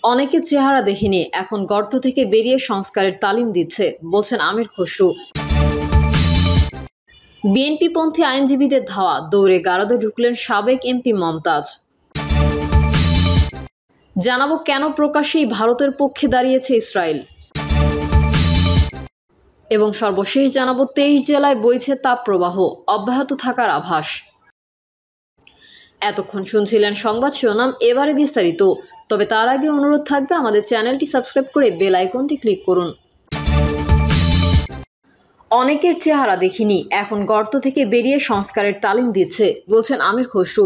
অনেকে চেহারা দেখিনি, এখন গর্ত থেকে বেরিয়ে সংস্কারের তালিম দিচ্ছে, বলছেন আমির খসরু। বিএনপিপন্থী আইনজীবীদের ধাওয়া, দৌড়ে গারদে ঢুকলেন সাবেক এমপি মমতাজ। জানাবো কেন প্রকাশ্যেই ভারতের পক্ষে দাঁড়িয়েছে ইসরায়েল। এবং সর্বশেষ জানাবো 23 জেলায় বইছে তাপপ্রবাহ, অব্যাহত থাকার আভাস। এতক্ষণ শুনছিলেন সংবাদ শিরোনাম, এবারে বিস্তারিত। তবে তার আগে অনুরোধ থাকবে আমাদের চ্যানেলটি সাবস্ক্রাইব করে বেল আইকনটি ক্লিক করুন। অনেকের চেহারা দেখিনি, এখন গর্ত থেকে বেরিয়ে সংস্কারের তালিম দিচ্ছে, বলছেন আমির খসরু।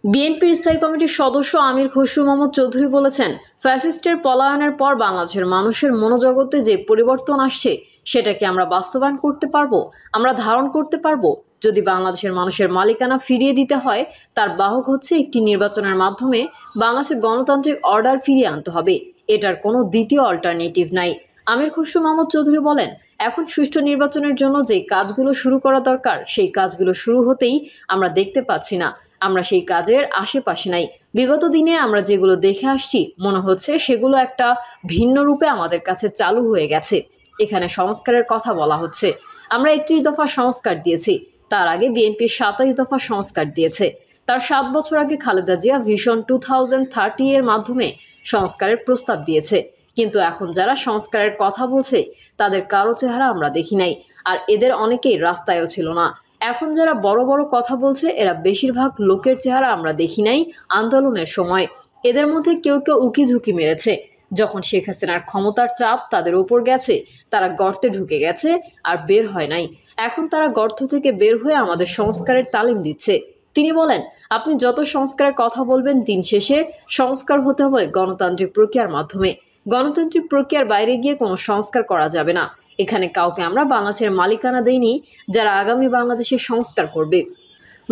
বিএনপির স্থায়ী কমিটির সদস্য আমির খসরু মোহাম্মদ চৌধুরী বলেছেন, ফ্যাসিস্টের পলায়নের পর বাংলাদেশের মানুষের মনোজগতে যে পরিবর্তন আসছে সেটাকে আমরা বাস্তবায়ন করতে পারবো, আমরা ধারণ করতে পারবো। যদি বাংলাদেশের মানুষের মালিকানা ফিরিয়ে দিতে হয়, তার বাহক হচ্ছে একটি নির্বাচনের মাধ্যমে বাংলাদেশের গণতান্ত্রিক অর্ডার ফিরিয়ে আনতে হবে। এটার কোনো দ্বিতীয় অল্টারনেটিভ নাই। আমির খসরু মোহাম্মদ চৌধুরী বলেন, এখন সুষ্ঠু নির্বাচনের জন্য যে কাজগুলো শুরু করা দরকার সেই কাজগুলো শুরু হতেই আমরা দেখতে পাচ্ছি না। আমরা সেই কাজের আশেপাশে নাই। বিগত দিনে আমরা যেগুলো দেখে আসছি মনে হচ্ছে সেগুলো একটা ভিন্ন রূপে আমাদের কাছে চালু হয়ে গেছে। এখানে সংস্কারের কথা বলা হচ্ছে। আমরা 31 দফা সংস্কার দিয়েছি, তার আগে বিএনপির 27 দফা সংস্কার দিয়েছে। তার 7 বছর আগে খালেদা জিয়া ভিশন 2030 এর মাধ্যমে সংস্কারের প্রস্তাব দিয়েছে। কিন্তু এখন যারা সংস্কারের কথা বলছে তাদের কারো চেহারা আমরা দেখি নাই, আর এদের অনেকেই রাস্তায়ও ছিল না। এখন যারা বড় বড় কথা বলছে এরা বেশিরভাগ লোকের চেহারা আমরা দেখি নাই আন্দোলনের সময়। এদের মধ্যে কেউ কেউ উকি ঝুঁকি মেরেছে। যখন শেখ হাসিনার ক্ষমতার চাপ তাদের উপর গেছে, তারা গর্তে ঢুকে গেছে আর বের হয় নাই। এখন তারা গর্ত থেকে বের হয়ে আমাদের সংস্কারের তালিম দিচ্ছে। তিনি বলেন, আপনি যত সংস্কারের কথা বলবেন, দিন শেষে সংস্কার হতে হবে গণতান্ত্রিক প্রক্রিয়ার মাধ্যমে। গণতান্ত্রিক প্রক্রিয়ার বাইরে গিয়ে কোনো সংস্কার করা যাবে না। এখানে কাউকে আমরা বাংলাদেশের মালিকানা দেইনি যারা আগামী বাংলাদেশের সংস্কার করবে।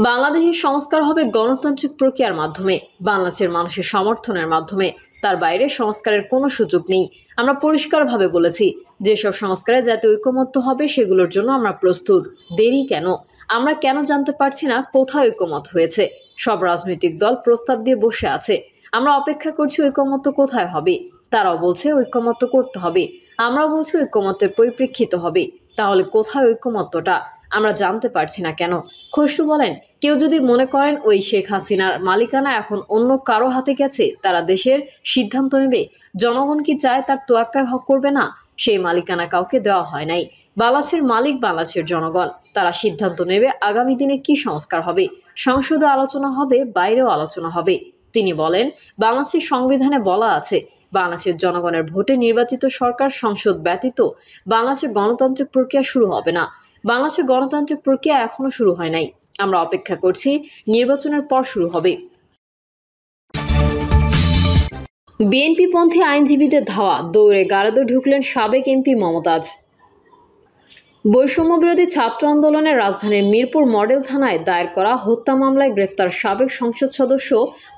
বাংলাদেশের সংস্কার হবে গণতান্ত্রিক প্রক্রিয়ার মাধ্যমে, বাংলাদেশের মানুষের সমর্থনের মাধ্যমে। তার বাইরে সংস্কারের কোনো সুযোগ নেই। আমরা পরিষ্কারভাবে বলেছি, যেসব সংস্কারে জাতীয় ঐকমত্য হবে সেগুলোর জন্য আমরা প্রস্তুত। দেরি কেন? আমরা কেন জানতে পারছি না কোথায় ঐকমত হয়েছে? সব রাজনৈতিক দল প্রস্তাব দিয়ে বসে আছে। আমরা অপেক্ষা করছি ঐকমত্য কোথায় হবে। তারাও বলছে ঐকমত্য করতে হবে, আমরাও বলছি ঐকমত্যের পরিপ্রেক্ষিত হবে। তাহলে কোথায় ঐকমত্যটা? আমরা জানতে পারছি না কেন? খসরু বলেন, কেউ যদি মনে করেন ওই শেখ হাসিনার মালিকানা এখন অন্য কারো হাতে গেছে, তারা দেশের সিদ্ধান্ত নেবে, জনগণ কি চায় তার তোয়াক্কা করবে না? সেই মালিকানা কাউকে দেওয়া হয় নাই। বাংলাদেশের মালিক বাংলাদেশের জনগণ। তারা সিদ্ধান্ত নেবে আগামী দিনে কি সংস্কার হবে। সংসদে আলোচনা হবে, বাইরেও আলোচনা হবে। তিনি বলেন, বাংলাদেশের সংবিধানে বলা আছে, বাংলাদেশের জনগণের ভোটে নির্বাচিত সরকার সংসদ ব্যতীত বাংলাদেশের গণতান্ত্রিক প্রক্রিয়া শুরু হবে না। বাংলাদেশের গণতান্ত্রিক প্রক্রিয়া এখনো শুরু হয় নাই। আমরা অপেক্ষা করছি, নির্বাচনের পর শুরু হবে। বিএনপিপন্থী আইনজীবীদের ধাওয়া, দৌড়ে গারদে ঢুকলেন সাবেক এমপি মমতাজ। বৈষম্যবিরোধী ছাত্র আন্দোলনের রাজধানীর মিরপুর মডেল থানায় দায়ের করা হত্যা মামলায় গ্রেফতার সাবেক সংসদ সদস্য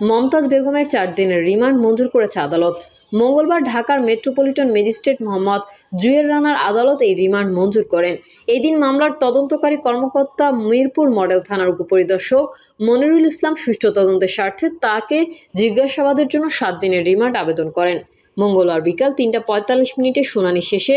মমতাজ বেগমের 4 দিনের রিমান্ড মঞ্জুর করেছে আদালত। মঙ্গলবার ঢাকার মেট্রোপলিটন ম্যাজিস্ট্রেট মোহাম্মদ জুয়েল রানার আদালত এই রিমান্ড মঞ্জুর করেন। এদিন মামলার তদন্তকারী কর্মকর্তা মিরপুর মডেল থানার উপপরিদর্শক মনিরুল ইসলাম সুষ্ঠু তদন্তের স্বার্থে তাকে জিজ্ঞাসাবাদের জন্য 7 দিনের রিমান্ড আবেদন করেন। মঙ্গলবার বিকাল 3:45 শুনানি শেষে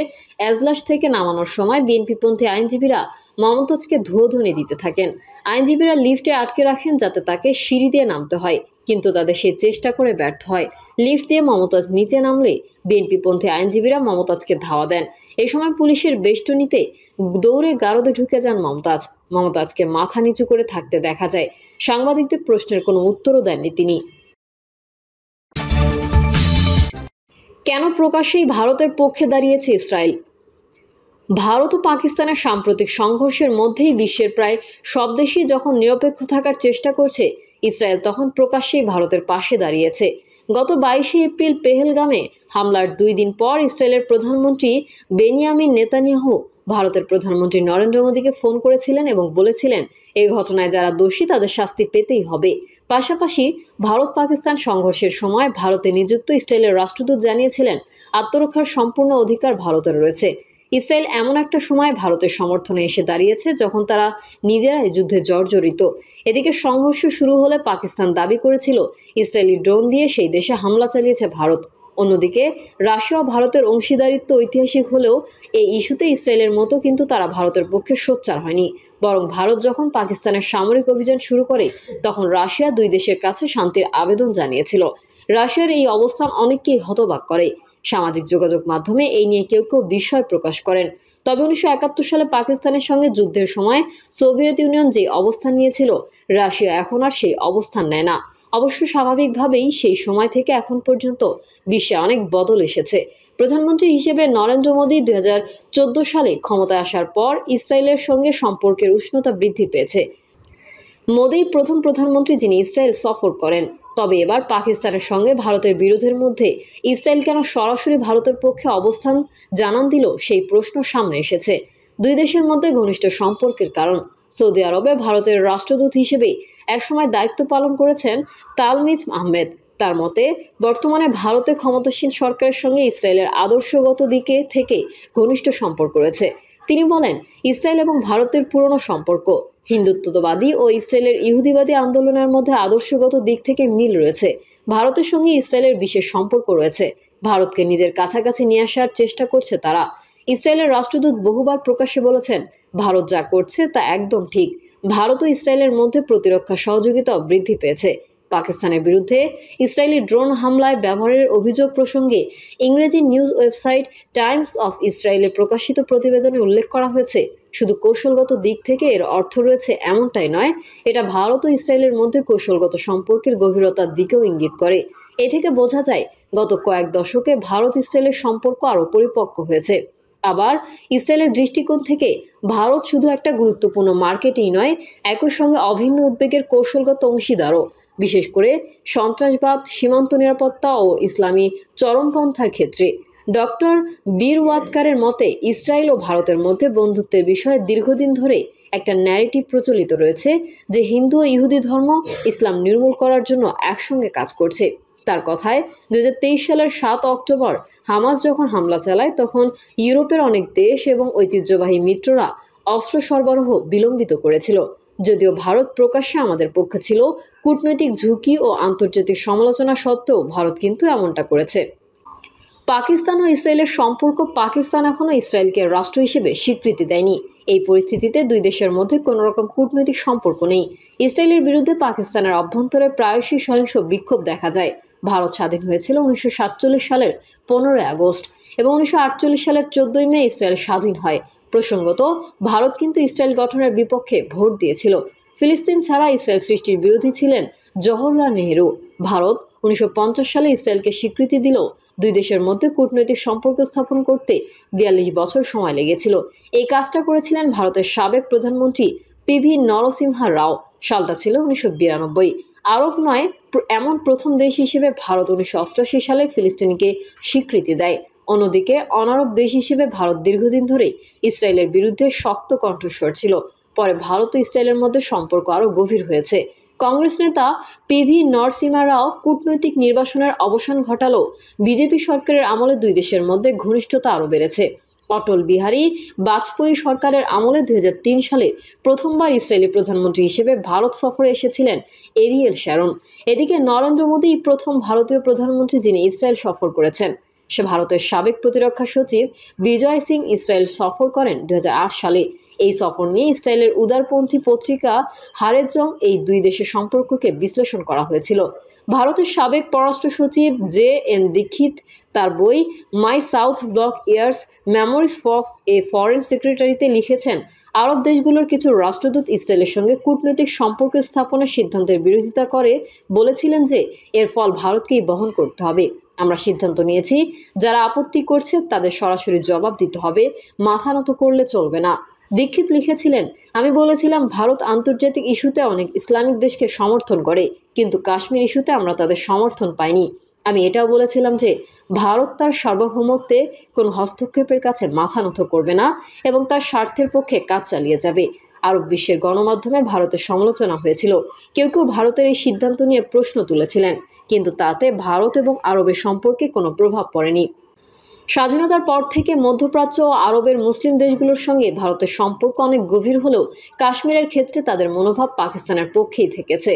এজলাস থেকে নামানোর সময় বিএনপিপন্থী আইনজীবীরা মমতাজকে ধুয়োধুনি দিতে থাকেন। আইনজীবীরা লিফটে আটকে রাখেন যাতে তাকে সিঁড়ি দিয়ে নামতে হয়, কিন্তু তাদের সেই চেষ্টা করে ব্যর্থ হয়। লিফট দিয়ে মমতাজ নিচে নামলে বিএনপিপন্থী আইনজীবীরা মমতাজকে ধাওয়া দেন। এই সময় পুলিশের বেষ্টনীতে দৌড়ে গারদে ঢুকে যান মমতাজ। মমতাজকে মাথা নিচু করে থাকতে দেখা যায়। সাংবাদিকদের প্রশ্নের কোনো উত্তরও দেননি তিনি। কেন প্রকাশ্যেই ভারতের পক্ষে দাঁড়িয়েছে ইসরায়েল? ভারত ও পাকিস্তানের সাম্প্রতিক সংঘর্ষের মধ্যেই বিশ্বের প্রায় সব দেশই যখন নিরপেক্ষ থাকার চেষ্টা করছে, ইসরায়েল তখন প্রকাশ্যেই ভারতের পাশে দাঁড়িয়েছে। গত 22 এপ্রিল পেহেলগামে হামলার 2 দিন পর ইসরায়েলের প্রধানমন্ত্রী বেনিয়ামিন নেতানিয়াহু ভারতের প্রধানমন্ত্রী নরেন্দ্র মোদীকে ফোন করেছিলেন এবং বলেছিলেন, এই ঘটনায় যারা দোষী তাদের শাস্তি পেতেই হবে। পাশাপাশি ভারত পাকিস্তান সংঘর্ষের সময় ভারতে নিযুক্ত ইসরায়েলের রাষ্ট্রদূত জানিয়েছিলেন, আত্মরক্ষার সম্পূর্ণ অধিকার ভারতের রয়েছে। ইসরায়েল এমন একটা সময় ভারতের সমর্থনে এসে দাঁড়িয়েছে যখন তারা নিজেরাই যুদ্ধে জর্জরিত। এদিকে সংঘর্ষ শুরু হলে পাকিস্তান দাবি করেছিল ইসরায়েলি ড্রোন দিয়ে সেই দেশে হামলা চালিয়েছে ভারত। অন্যদিকে রাশিয়া ও ভারতের অংশীদারিত্ব ঐতিহাসিক হলেও এই ইস্যুতে ইসরায়েলের মতো কিন্তু তারা ভারতের পক্ষে সোচ্চার হয়নি। বরং ভারত যখন পাকিস্তানের সামরিক অভিযান শুরু করে তখন রাশিয়া দুই দেশের কাছে শান্তির আবেদন জানিয়েছিল। রাশিয়ার এই অবস্থান অনেককেই হতবাক করে। সামাজিক যোগাযোগ মাধ্যমে এই নিয়ে কেউ কেউ বিস্ময় প্রকাশ করেন। তবে 1971 সালে পাকিস্তানের সঙ্গে যুদ্ধের সময় সোভিয়েত ইউনিয়ন যে অবস্থান নিয়েছিল, রাশিয়া এখন আর সেই অবস্থান নেয় না। অবশ্য স্বাভাবিকভাবেই সেই সময় থেকে এখন পর্যন্ত বিশ্বে অনেক বদল এসেছে। প্রধানমন্ত্রী হিসেবে নরেন্দ্র মোদী 2014 সালে ক্ষমতায় আসার পর ইসরায়েলের সঙ্গে সম্পর্কের উষ্ণতা বৃদ্ধি পেয়েছে। মোদী প্রথম প্রধানমন্ত্রী যিনি ইসরায়েল সফর করেন। তবে এবার পাকিস্তানের সঙ্গে ভারতের বিরোধের মধ্যে ইসরায়েল কেন সরাসরি ভারতের পক্ষে অবস্থান জানান দিল, সেই প্রশ্ন সামনে এসেছে। দুই দেশের মধ্যে ঘনিষ্ঠ সম্পর্কের কারণ। সৌদি আরবে ভারতের রাষ্ট্রদূত হিসেবে একসময় দায়িত্ব পালন করেছেন তালমিজ আহমেদ। তার মতে বর্তমানে ভারতে ক্ষমতাসীন সরকারের সঙ্গে ইসরায়েলের আদর্শগত দিকে থেকে ঘনিষ্ঠ সম্পর্ক রয়েছে। তিনি বলেন, ইসরায়েল এবং ভারতের পুরনো সম্পর্ক, হিন্দুত্ববাদী ও ইসরায়েলের ইহুদিবাদী আন্দোলনের মধ্যে আদর্শগত দিক থেকে মিল রয়েছে। ভারতের সঙ্গে ইসরায়েলের বিশেষ সম্পর্ক রয়েছে। ভারতকে নিজের কাছাকাছি নিয়ে আসার চেষ্টা করছে তারা। ইসরায়েলের রাষ্ট্রদূত বহুবার প্রকাশ্যে বলেছেন, ভারত যা করছে তা একদম ঠিক। ভারত ও ইসরায়েলের মধ্যে প্রতিরক্ষা সহযোগিতা বৃদ্ধি পেয়েছে। পাকিস্তানের বিরুদ্ধে ইসরায়েলি ড্রোন হামলায় ব্যবহারের অভিযোগ প্রসঙ্গে ইংরেজি নিউজ ওয়েবসাইট টাইমস অফ ইসরায়েলে প্রকাশিত প্রতিবেদনে উল্লেখ করা হয়েছে, শুধু কৌশলগত দিক থেকে এর অর্থ রয়েছে এমনটাই নয়, এটা ভারত ও ইসরায়েলের মধ্যে কৌশলগত সম্পর্কের গভীরতার দিকেও ইঙ্গিত করে। এ থেকে বোঝা যায় গত কয়েক দশকে ভারত ইসরায়েলের সম্পর্ক আরও পরিপক্ক হয়েছে। আবার ইসরায়েলের দৃষ্টিকোণ থেকে ভারত শুধু একটা গুরুত্বপূর্ণ মার্কেটই নয়, একই সঙ্গে অভিন্ন উদ্বেগের কৌশলগত অংশীদারও, বিশেষ করে সন্ত্রাসবাদ, সীমান্ত নিরাপত্তা ও ইসলামী চরমপন্থার ক্ষেত্রে। ডক্টর বীরওয়াদকারের মতে ইসরায়েল ও ভারতের মধ্যে বন্ধুত্বের বিষয়ে দীর্ঘদিন ধরে একটা ন্যারেটিভ প্রচলিত রয়েছে যে হিন্দু ও ইহুদি ধর্ম ইসলাম নির্মূল করার জন্য একসঙ্গে কাজ করছে। তার কথায় 2023 সালের 7 অক্টোবর হামাস যখন হামলা চালায় তখন ইউরোপের অনেক দেশ এবং ঐতিহ্যবাহী মিত্ররা অস্ত্র সরবরাহ বিলম্বিত করেছিল। যদিও ভারত প্রকাশ্যে আমাদের পক্ষে ছিল, কূটনৈতিক ঝুঁকি ও আন্তর্জাতিক সমালোচনা সত্ত্বেও ভারত কিন্তু এমনটা করেছে। পাকিস্তান ও ইসরায়েলের সম্পর্ক, পাকিস্তান এখনও ইসরায়েলকে রাষ্ট্র হিসেবে স্বীকৃতি দেয়নি। এই পরিস্থিতিতে দুই দেশের মধ্যে কোনো রকম কূটনৈতিক সম্পর্ক নেই। ইসরায়েলের বিরুদ্ধে পাকিস্তানের অভ্যন্তরে প্রায়শই সহিংস বিক্ষোভ দেখা যায়। ভারত স্বাধীন হয়েছিল 1947 সালের 15 আগস্ট এবং 1948 সালের 14 মে ইসরায়েল স্বাধীন হয়। প্রসঙ্গত, ভারত কিন্তু ইসরায়েল গঠনের বিপক্ষে ভোট দিয়েছিল। ফিলিস্তিন ছাড়া ইসরায়েল সৃষ্টির বিরোধী ছিলেন জওহরলাল নেহরু। ভারত 1950 সালে ইসরায়েলকে স্বীকৃতি দিলেও দুই দেশের মধ্যে কূটনৈতিক সম্পর্ক স্থাপন করতে 42 বছর সময় লেগেছিল। এই কাজটা করেছিলেন ভারতের সাবেক প্রধানমন্ত্রী পিভি নরসিমহা রাও। সালটা ছিল 1992। আরব নয় এমন প্রথম দেশ হিসেবে ভারত 1988 সালে ফিলিস্তিনিকে স্বীকৃতি দেয়। অন্যদিকে অনারব দেশ হিসেবে ভারত দীর্ঘদিন ধরে ইসরায়েলের বিরুদ্ধে শক্ত কণ্ঠস্বর ছিল। পরে ভারত ও ইসরায়েলের মধ্যে সম্পর্ক আরও গভীর হয়েছে। কংগ্রেস নেতা পিভি নরসিমহা রাও কূটনৈতিক নির্বাসনের অবসান ঘটালেও বিজেপি সরকারের আমলে দুই দেশের মধ্যে ঘনিষ্ঠতা আরও বেড়েছে। অটল বিহারী বাজপেয়ী সরকারের আমলে 2003 সালে প্রথমবার ইসরায়েলি প্রধানমন্ত্রী হিসেবে ভারত সফরে এসেছিলেন এরিয়েল শ্যারন। এদিকে নরেন্দ্র মোদী প্রথম ভারতীয় প্রধানমন্ত্রী যিনি ইসরায়েল সফর করেছেন। সে ভারতের সাবেক প্রতিরক্ষা সচিব বিজয় সিং ইসরায়েল সফর করেন 2008 সালে। এই সফর নিয়ে ইসরায়েলের উদারপন্থী পত্রিকা হারেজং এই দুই দেশের সম্পর্ককে বিশ্লেষণ করা হয়েছিল। ভারতের সাবেক পররাষ্ট্র সচিব জে.এন. দীক্ষিত তার বই my South Block years memories of a foreign সেক্রেটারিতে লিখেছেন, আরব দেশগুলোর কিছু রাষ্ট্রদূত ইসরায়েলের সঙ্গে কূটনৈতিক সম্পর্ক স্থাপনের সিদ্ধান্তের বিরোধিতা করে বলেছিলেন যে এর ফল ভারতকেই বহন করতে হবে। আমরা সিদ্ধান্ত নিয়েছি, যারা আপত্তি করছে তাদের সরাসরি জবাব দিতে হবে, মাথা নত করলে চলবে না। দীক্ষিত লিখেছিলেন, আমি বলেছিলাম ভারত আন্তর্জাতিক ইস্যুতে অনেক ইসলামিক দেশকে সমর্থন করে, কিন্তু কাশ্মীর ইস্যুতে আমরা তাদের সমর্থন পাইনি। আমি এটাও বলেছিলাম যে ভারত তার সার্বভৌমত্বে কোনো হস্তক্ষেপের কাছে মাথা নত করবে না এবং তার স্বার্থের পক্ষে কাজ চালিয়ে যাবে। আরব বিশ্বের গণমাধ্যমে ভারতের সমালোচনা হয়েছিল। কেউ কেউ ভারতের এই সিদ্ধান্ত নিয়ে প্রশ্ন তুলেছিলেন, কিন্তু তাতে ভারত এবং আরবের সম্পর্কে কোনো প্রভাব পড়েনি। স্বাধীনতার পর থেকে মধ্যপ্রাচ্য ও আরবের মুসলিম দেশগুলোর সঙ্গে ভারতের সম্পর্ক অনেক গভীর হলেও কাশ্মীরের ক্ষেত্রে তাদের মনোভাব পাকিস্তানের পক্ষেই থেকেছে।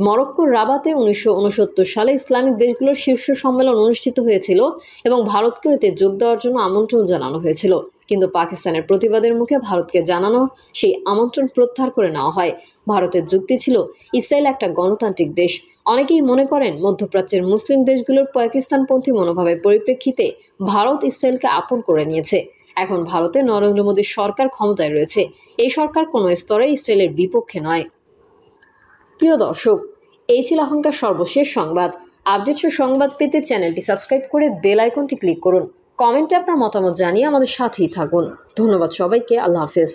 মরক্কোর রাবাতে 1969 সালে ইসলামিক দেশগুলোর শীর্ষ সম্মেলন অনুষ্ঠিত হয়েছিল এবং ভারতকেও এতে যোগ দেওয়ার জন্য আমন্ত্রণ জানানো হয়েছিল, কিন্তু পাকিস্তানের প্রতিবাদের মুখে ভারতকে জানানো সেই আমন্ত্রণ প্রত্যাহার করে নেওয়া হয়। ভারতের যুক্তি ছিল, ইসরায়েল একটা গণতান্ত্রিক দেশ। অনেকেই মনে করেন মধ্যপ্রাচ্যের মুসলিম দেশগুলোর পাকিস্তানপন্থী মনোভাবের পরিপ্রেক্ষিতে ভারত ইসরায়েলকে আপন করে নিয়েছে। এখন ভারতে নরেন্দ্র মোদীর সরকার ক্ষমতায় রয়েছে। এই সরকার কোনো স্তরে ইসরায়েলের বিপক্ষে নয়। প্রিয় দর্শক, এই ছিল এখনকার সর্বশেষ সংবাদ। আপডেটের সংবাদ পেতে চ্যানেলটি সাবস্ক্রাইব করে বেল আইকনটি ক্লিক করুন। কমেন্টে আপনার মতামত জানিয়ে আমাদের সাথেই থাকুন। ধন্যবাদ সবাইকে। আল্লাহ হাফেজ।